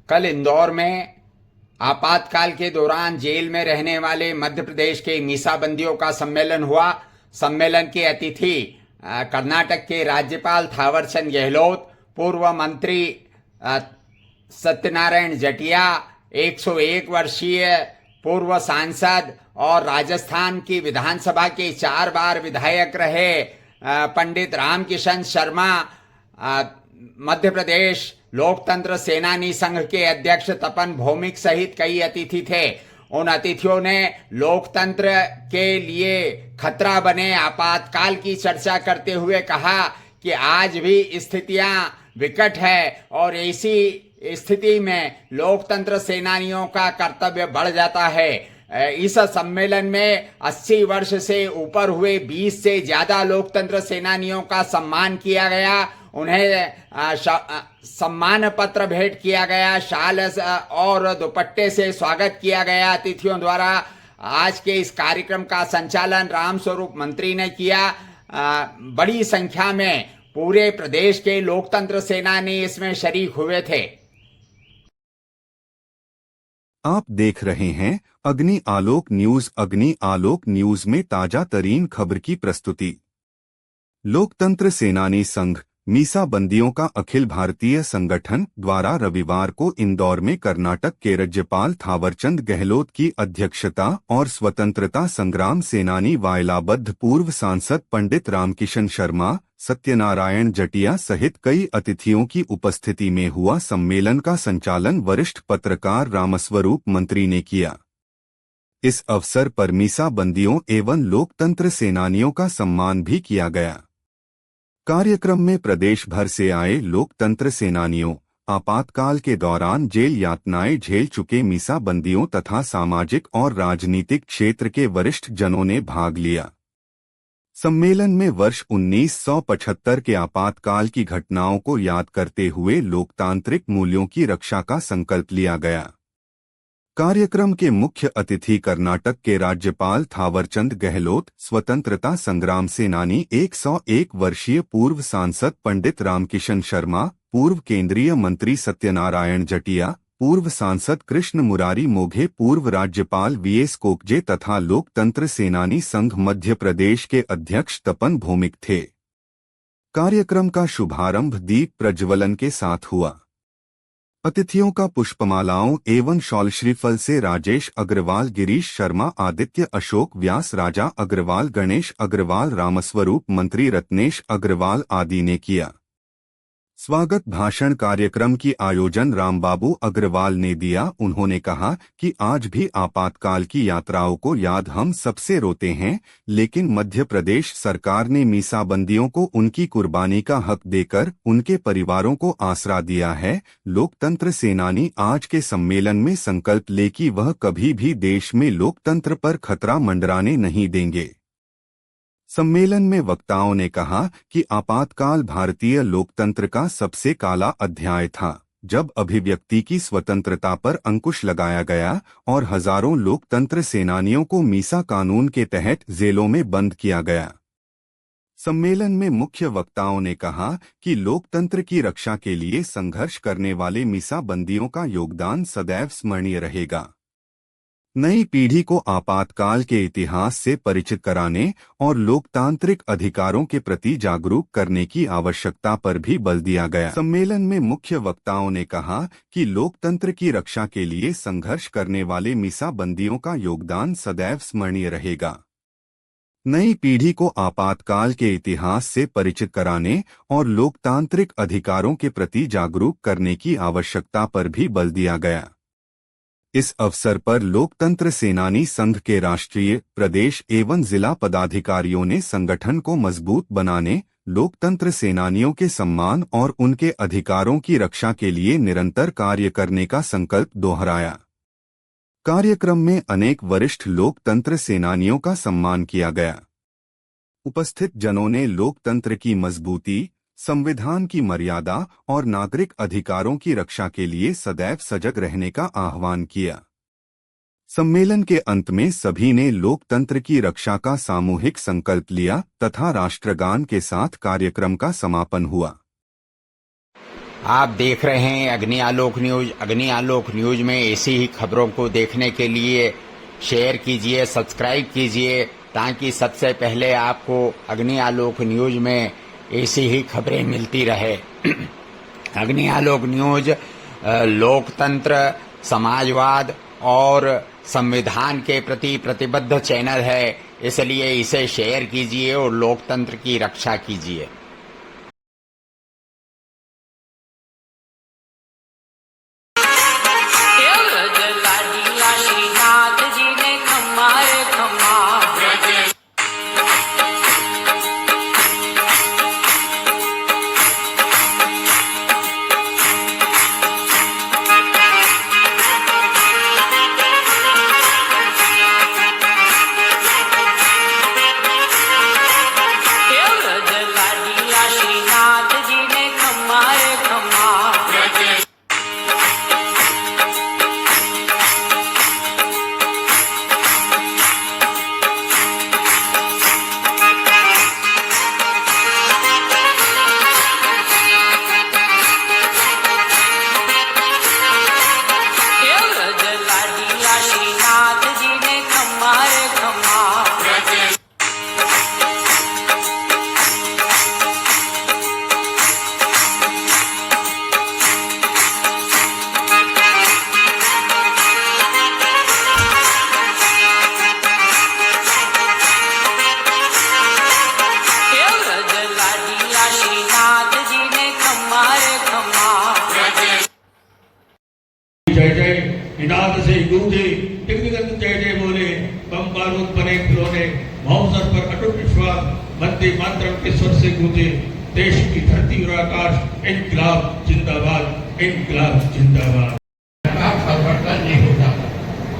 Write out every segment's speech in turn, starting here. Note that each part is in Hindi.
कल इंदौर में आपातकाल के दौरान जेल में रहने वाले मध्य प्रदेश के मीसाबंदियों का सम्मेलन हुआ। सम्मेलन के अतिथि कर्नाटक के राज्यपाल थावरचंद गहलोत, पूर्व मंत्री अ, सत्यनारायण जटिया, 101 वर्षीय पूर्व सांसद और राजस्थान की विधानसभा के 4 बार विधायक रहे पंडित रामकिशन शर्मा, मध्य प्रदेश लोकतंत्र सेनानी संघ के अध्यक्ष तपन भौमिक सहित कई अतिथि थे। उन अतिथियों ने लोकतंत्र के लिए खतरा बने आपातकाल की चर्चा करते हुए कहा कि आज भी स्थितियां विकट है और ऐसी स्थिति में लोकतंत्र सेनानियों का कर्तव्य बढ़ जाता है। इस सम्मेलन में 80 वर्ष से ऊपर हुए 20 से ज्यादा लोकतंत्र सेनानियों का सम्मान किया गया। उन्हें सम्मान पत्र भेंट किया गया, शाल और दुपट्टे से स्वागत किया गया अतिथियों द्वारा। आज के इस कार्यक्रम का संचालन रामस्वरूप मंत्री ने किया। बड़ी संख्या में पूरे प्रदेश के लोकतंत्र सेनानी इसमें शरीक हुए थे। आप देख रहे हैं अग्नि आलोक न्यूज। अग्नि आलोक न्यूज में ताजा तरीन खबर की प्रस्तुति। लोकतंत्र सेनानी संघ मीसा बंदियों का अखिल भारतीय संगठन द्वारा रविवार को इंदौर में कर्नाटक के राज्यपाल थावरचंद गहलोत की अध्यक्षता और स्वतंत्रता संग्राम सेनानी वायलाबद्ध पूर्व सांसद पंडित रामकिशन शर्मा, सत्यनारायण जटिया सहित कई अतिथियों की उपस्थिति में हुआ। सम्मेलन का संचालन वरिष्ठ पत्रकार रामस्वरूप मंत्री ने किया। इस अवसर पर मीसा बंदियों एवं लोकतंत्र सेनानियों का सम्मान भी किया गया। कार्यक्रम में प्रदेश भर से आए लोकतंत्र सेनानियों, आपातकाल के दौरान जेल यातनाएं झेल चुके मीसा बंदियों तथा सामाजिक और राजनीतिक क्षेत्र के वरिष्ठ जनों ने भाग लिया। सम्मेलन में वर्ष 1975 के आपातकाल की घटनाओं को याद करते हुए लोकतांत्रिक मूल्यों की रक्षा का संकल्प लिया गया। कार्यक्रम के मुख्य अतिथि कर्नाटक के राज्यपाल थावरचंद गहलोत, स्वतंत्रता संग्राम सेनानी 101 वर्षीय पूर्व सांसद पंडित रामकिशन शर्मा, पूर्व केंद्रीय मंत्री सत्यनारायण जटिया, पूर्व सांसद कृष्ण मुरारी मोघे, पूर्व राज्यपाल वीएस कोकजे तथा लोकतंत्र सेनानी संघ मध्य प्रदेश के अध्यक्ष तपन भौमिक थे। कार्यक्रम का शुभारंभ दीप प्रज्वलन के साथ हुआ। अतिथियों का पुष्पमालाओं एवं शॉल श्रीफल से राजेश अग्रवाल, गिरीश शर्मा, आदित्य अशोक व्यास, राजा अग्रवाल, गणेश अग्रवाल, रामस्वरूप मंत्री रत्नेश अग्रवाल आदि ने किया। स्वागत भाषण कार्यक्रम की आयोजन रामबाबू अग्रवाल ने दिया। उन्होंने कहा कि आज भी आपातकाल की यात्राओं को याद हम सबसे रोते हैं, लेकिन मध्य प्रदेश सरकार ने मीसाबंदियों को उनकी कुर्बानी का हक देकर उनके परिवारों को आसरा दिया है। लोकतंत्र सेनानी आज के सम्मेलन में संकल्प ले कि वह कभी भी देश में लोकतंत्र पर खतरा मंडराने नहीं देंगे। सम्मेलन में वक्ताओं ने कहा कि आपातकाल भारतीय लोकतंत्र का सबसे काला अध्याय था, जब अभिव्यक्ति की स्वतंत्रता पर अंकुश लगाया गया और हजारों लोकतंत्र सेनानियों को मीसा कानून के तहत जेलों में बंद किया गया। सम्मेलन में मुख्य वक्ताओं ने कहा कि लोकतंत्र की रक्षा के लिए संघर्ष करने वाले मीसा बंदियों का योगदान सदैव स्मरणीय रहेगा। नई पीढ़ी को आपातकाल के इतिहास से परिचित कराने और लोकतांत्रिक अधिकारों के प्रति जागरूक करने की आवश्यकता पर भी बल दिया गया। सम्मेलन में मुख्य वक्ताओं ने कहा कि लोकतंत्र की रक्षा के लिए संघर्ष करने वाले मीसा बंदियों का योगदान सदैव स्मरणीय रहेगा। नई पीढ़ी को आपातकाल के इतिहास से परिचित कराने और लोकतांत्रिक अधिकारों के प्रति जागरूक करने की आवश्यकता पर भी बल दिया गया। इस अवसर पर लोकतंत्र सेनानी संघ के राष्ट्रीय, प्रदेश एवं जिला पदाधिकारियों ने संगठन को मजबूत बनाने, लोकतंत्र सेनानियों के सम्मान और उनके अधिकारों की रक्षा के लिए निरंतर कार्य करने का संकल्प दोहराया। कार्यक्रम में अनेक वरिष्ठ लोकतंत्र सेनानियों का सम्मान किया गया। उपस्थित जनों ने लोकतंत्र की मजबूती, संविधान की मर्यादा और नागरिक अधिकारों की रक्षा के लिए सदैव सजग रहने का आह्वान किया। सम्मेलन के अंत में सभी ने लोकतंत्र की रक्षा का सामूहिक संकल्प लिया तथा राष्ट्रगान के साथ कार्यक्रम का समापन हुआ। आप देख रहे हैं अग्नि आलोक न्यूज। अग्नि आलोक न्यूज में ऐसी ही खबरों को देखने के लिए शेयर कीजिए, सब्सक्राइब कीजिए, ताकि सबसे पहले आपको अग्नि आलोक न्यूज में ऐसी ही खबरें मिलती रहे। अग्नि आलोक न्यूज लोकतंत्र, समाजवाद और संविधान के प्रति प्रतिबद्ध चैनल है, इसलिए इसे शेयर कीजिए और लोकतंत्र की रक्षा कीजिए। जय जय निनाद से गूंजे टिकटिक जय जय बोले, बम बारूद बने खिलौने, महोत्सव पर अटूट विश्वास, वंदे मातरम के स्वर से गूंजे देश की धरती और आकाश, इनकलाब जिंदाबाद, इनकलाब जिंदाबाद। परिवर्तन नहीं होता।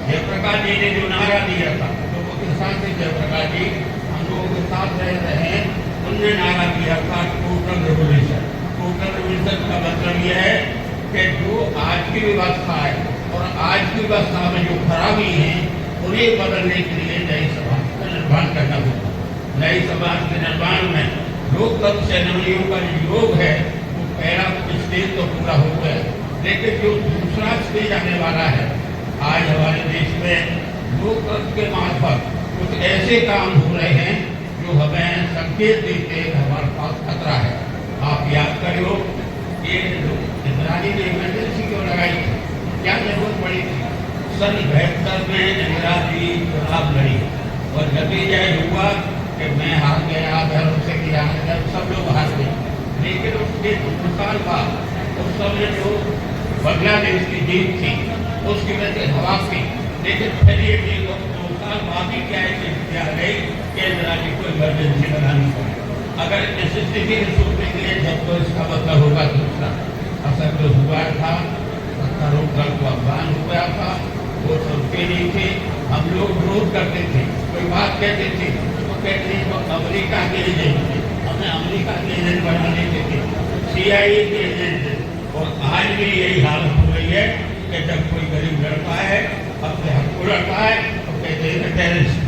जयप्रकाश जी ने जो नारा दिया था, लोगों के साथ से जयप्रकाश जी हम लोगों के साथ रह रहे हैं, उनने नारा दिया था टोटल रेवोल्यूशन। टोटल रेवोल्यूशन का मतलब यह है कि जो आज की व्यवस्था है और आज की व्यवस्था में जो खराबी है, उन्हें बदलने के लिए नई समाज का निर्माण करना होगा। नई समाज के निर्माण में लोकतंत्र सेनानियों का जो योग है, वो पहला स्टेज तो पूरा हो गया, लेकिन जो दूसरा स्टेज आने वाला है, आज हमारे देश में लोकतंत्र के मार्फत कुछ ऐसे काम हो रहे हैं जो हमें संकेत देते हैं हमारे पास खतरा है। आप याद करो, ये इंदिरा जी ने इमरजेंसी क्यों लगाई थी, क्या जरूरत पड़ी थी? सन 72 में इंदिरा जी चुनाव लड़ी और नतीजा हुआ कि मैं हार गया, भैरव से भी हार गया, सब लोग हार गए। लेकिन उसके 2 साल बाद उस समय जो बांग्लादेश की जीत थी, उसकी वजह से हवा थी, लेकिन फिर ये 2 साल बाद ही क्या गई कि इंदिरा जी को इमरजेंसी लगानी पड़ी। अगर इस स्थिति में सोचने के लिए जब तो इसका मतलब होगा दूसरा असर जो हुआ था, सत्तारूढ़ दल को अफगान हो गया था, वो सुनते नहीं थे। हम लोग विरोध करते थे, कोई बात कहते थे तो कहते तो अमेरिका के एजेंट थे, हमें अमेरिका के एजेंट बना देते थे, CIA के एजेंट थे। और आज भी यही हालत हो रही है कि जब कोई गरीब लड़का है, अपने हक को लड़ता है तो कहते हैं टेररिस्ट।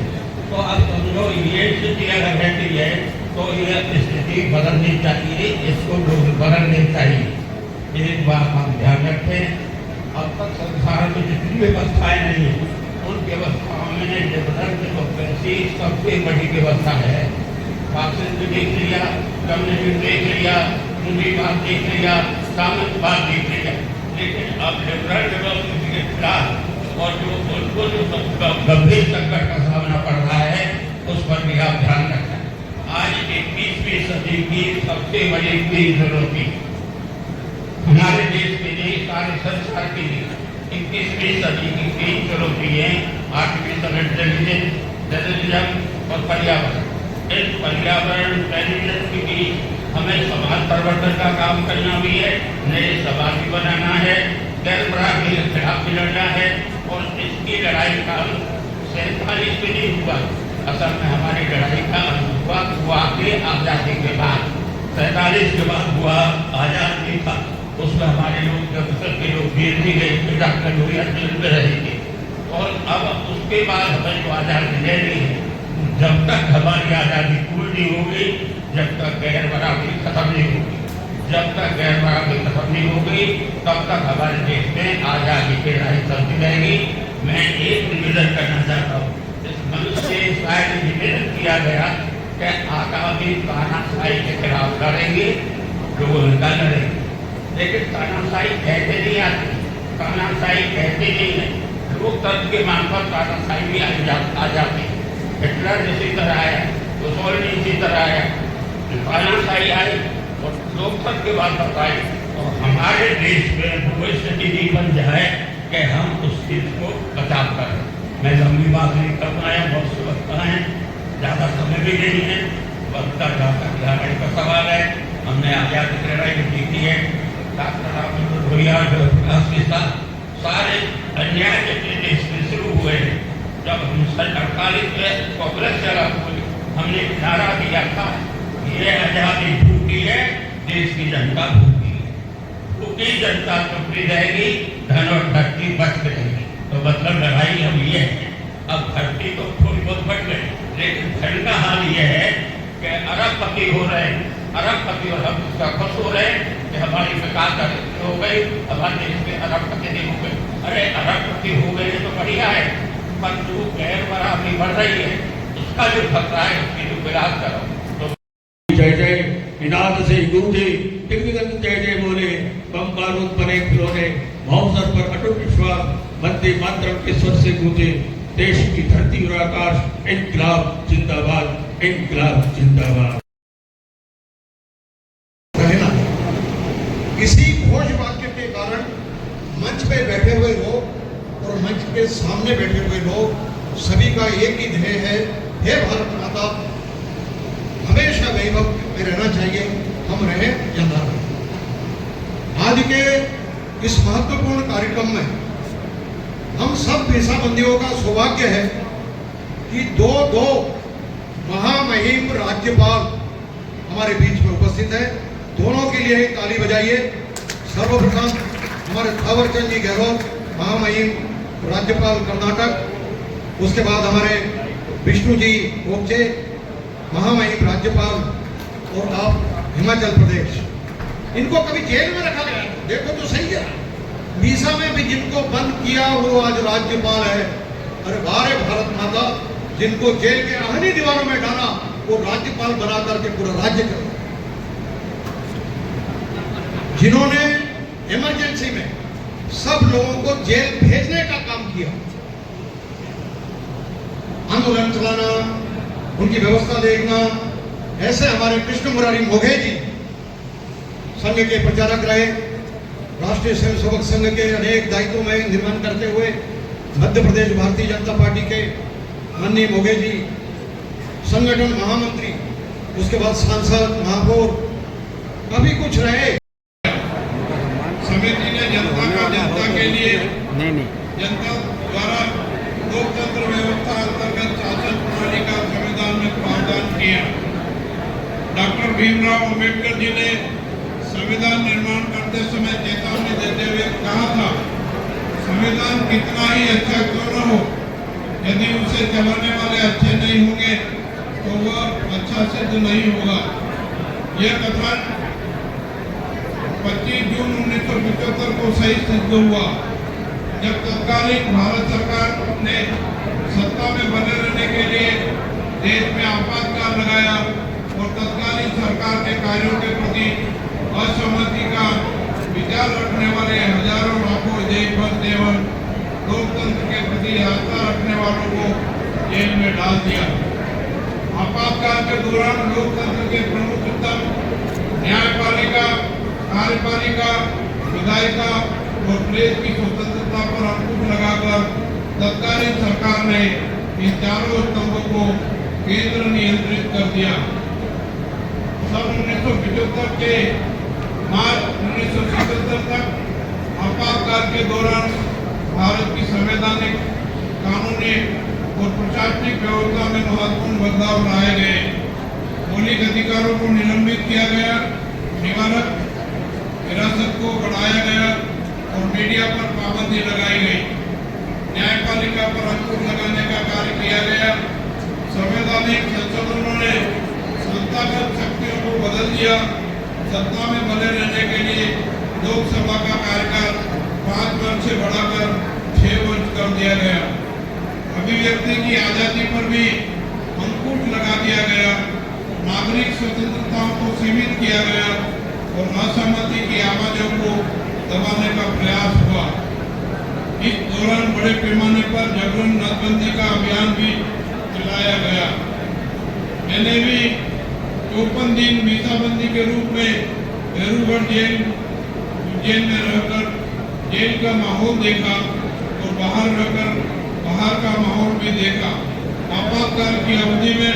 तो अब समझो ये स्थिति अगर रहती है तो यह स्थिति बदलनी चाहिए, इसको बदलनी चाहिए। एक बात हम ध्यान रखें, अब तक संसार में जितनी व्यवस्थाएं नहीं है, उन व्यवस्थाओं में लिबरल डेमोक्रेसी सबसे बड़ी व्यवस्था है। फासिज्म देख लिया, कम्युनिज्म देख लिया, पूंजीवाद देख लिया, सामंतवाद देख लिया, लेकिन अब लिबरल डेमोक्रेसी के खिलाफ और जो उनको जो गंभीर संकट का सामना पड़ रहा है, उस पर भी आप ध्यान रखें। आज 21वीं सदी की सबसे बड़ी चीज जरूरत हमारे देश के लिए, सारे संसार के लिए 21वीं सदी की 3 चुनौती है: आर्टिफिशियल इंटेलिजेंस, जर्नलिज्म और पर्यावरण। इस पर्यावरण इंटेलिजेंस के बीच हमें समाज परिवर्तन का काम करना भी है, नए समाज भी बनाना है, गैरबरा के खिलाफ भी लड़ना है। और इसकी लड़ाई का 47 में नहीं हुआ, असल में हमारी लड़ाई का हुआ के आजादी के बाद, 47 के बाद हुआ आजादी था। उसमें हमारे लोग जब तक के लोग जेल भी गए, डॉक्टर लोहिया जेल में रहेंगे। और अब उसके बाद हमें जो आजादी लेनी है, जब तक हमारी आजादी पूरी नहीं होगी, जब तक गैर बराबरी खत्म नहीं होगी। जब तक गैर बराबरी खत्म नहीं होगी तब तक हमारे देश में आजादी की राह चलती रहेगी। मैं एक निवेदन करना चाहता हूँ, इस मंच से शायद निवेदन किया गया कि आगामी तानाशाही के खिलाफ लड़ेंगे, लोग उनका लड़ेंगे, लेकिन तानाशाही कहते नहीं आती, तानाशाही कहते नहीं है। लोकतंत्र के नाम पर तानाशाही भी आ जाती है। हिटलर इसी तरह आया, मुसोलिनी इसी तरह आया, तानाशाही आई और लोकतंत्र के बाद बताई। और हमारे देश में कोई स्थिति नहीं बन जाए कि हम उस चीज को बचाव करें। मैं लंबी बात नहीं कर पाया, बहुत से वक्त है, ज़्यादा समय भी नहीं है, बढ़ता जाता खिलाड़ी का सवाल है। हमने आज़ादी की लड़ाई भी जीती है, डॉक्टर राजेंद्र भैया प्रकाश के साथ सारे अन्याय जितने देश में शुरू हुए हैं। जब हम 1948 में कांग्रेस चला हमने नारा दिया था, ये आज़ादी भूखी है, देश की जनता भूखी है, भूखी जनता चुपी रहेगी, धन और धरती बच रहेगी। तो मतलब लड़ाई हम ये है, अब धरती तो थोड़ी बहुत बच गई, लेकिन धन का हाल ये है कि अरबपति हो रहे हैं, अरबपति, और हम उसका खुश हो रहे हैं कि हमारी विकास हो गई, हमारे देश में अरबपति नहीं हो गए। अरे अरबपति हो गए तो बढ़िया है, पर जो गैर बराबरी बढ़ रही है उसका जो खतरा है उसकी जो विलास करो। तो जय जय निनाद से गूंजे, दिग्विगत जय जय बोले, बम बारूद बने खिलौने, महोत्सव पर अटूट विश्वास, वंदे मातरम के स्वर से गूंजे, देश की धरती और आकाश, इनकलाब जिंदाबाद, इनकलाब जिंदाबाद। इसी घोष वाक्य के कारण मंच पे बैठे हुए लोग और मंच के सामने बैठे हुए लोग सभी का एक ही ध्येय है, हे भारत माता हमेशा वैभव में रहना चाहिए, हम रहे या ना रहे। आज के इस महत्वपूर्ण कार्यक्रम में हम सब मीसाबंदियों का सौभाग्य है कि दो महामहिम राज्यपाल हमारे बीच में उपस्थित है। दोनों के लिए एक ताली बजाइए। सर्वप्रथम हमारे थावरचंद जी गहलोत, महामहिम राज्यपाल कर्नाटक, उसके बाद हमारे विष्णु जी ओपचे, महामहिम राज्यपाल, और आप हिमाचल प्रदेश। इनको कभी जेल में रखा गया, देखो तो सही है, मीसा में भी जिनको बंद किया वो आज राज्यपाल है। अरे बारे भारत माता, जिनको जेल के आहनी दीवारों में डाला वो राज्यपाल बना करके पूरा राज्य कर, जिन्होंने इमरजेंसी में सब लोगों को जेल भेजने का काम किया, आंदोलन चलाना, उनकी व्यवस्था देखना, ऐसे हमारे कृष्ण मुरारी मोघे जी संघ के प्रचारक रहे, राष्ट्रीय स्वयंसेवक संघ के अनेक दायित्वों में निर्वहन करते हुए मध्य प्रदेश भारतीय जनता पार्टी के माननीय मोघे जी संगठन महामंत्री, उसके बाद सांसद, महापौर, कभी कुछ रहे। समिति ने जनता के लिए जनता द्वारा लोकतंत्र व्यवस्था अंतर्गत शासन प्रणाली का संविधान में प्रावधान किया। डॉक्टर भीमराव अंबेडकर जी ने संविधान निर्माण करते समय चेतावनी देते हुए कहा था, संविधान कितना ही अच्छा क्यों न हो, यदि उसे चलाने वाले अच्छे नहीं होंगे तो वह अच्छा सिद्ध नहीं होगा। यह कथन 25 जून 1975 को सही सिद्ध हुआ, जब तत्कालीन भारत सरकार ने सत्ता में बने रहने के लिए देश में आपातकाल लगाया और तत्कालीन सरकार के कार्यों के प्रति असहमति का विचार रखने वाले हजारों लाखों देशभक्त एवं लोकतंत्र के प्रति आस्था रखने वालों को जेल में डाल दिया। आपातकाल के दौरान लोकतंत्र के प्रमुख स्तंभ न्यायपालिका, कार्यपालिका, विधायिका और प्रेस की स्वतंत्रता पर अंकुश लगाकर तत्कालीन सरकार ने इन चारों स्तंभों को केंद्र नियंत्रित कर दिया। सन 1975 के मार्च 1977 तक आपातकाल के दौरान भारत की संवैधानिक, कानूनी और प्रशासनिक व्यवस्था में महत्वपूर्ण बदलाव लाए गए। मौलिक अधिकारों को निलंबित किया गया, निवारक हिरासत को बढ़ाया गया और मीडिया पर पाबंदी लगाई गई। न्यायपालिका पर अंकुश लगाने का कार्य किया गया। संवैधानिक संशोधनों ने संस्थागत शक्तियों को बदल दिया सत्ता में बने रहने के लिए लोकसभा का कार्यकाल 5 वर्ष से बढ़ाकर 6 वर्ष कर दिया गया। अभिव्यक्ति की आजादी पर भी अंकुश लगा दिया गया। नागरिक स्वतंत्रताओं को सीमित किया गया और असहमति की आवाजों को दबाने का प्रयास हुआ। इस दौरान बड़े पैमाने पर जबरन नसबंदी का अभियान भी चलाया गया। मैंने भी 54 दिन मीसाबंदी के रूप में भेरूगढ़ जेल में रहकर जेल का माहौल देखा और बाहर रहकर बाहर का माहौल भी देखा। आपातकाल की अवधि में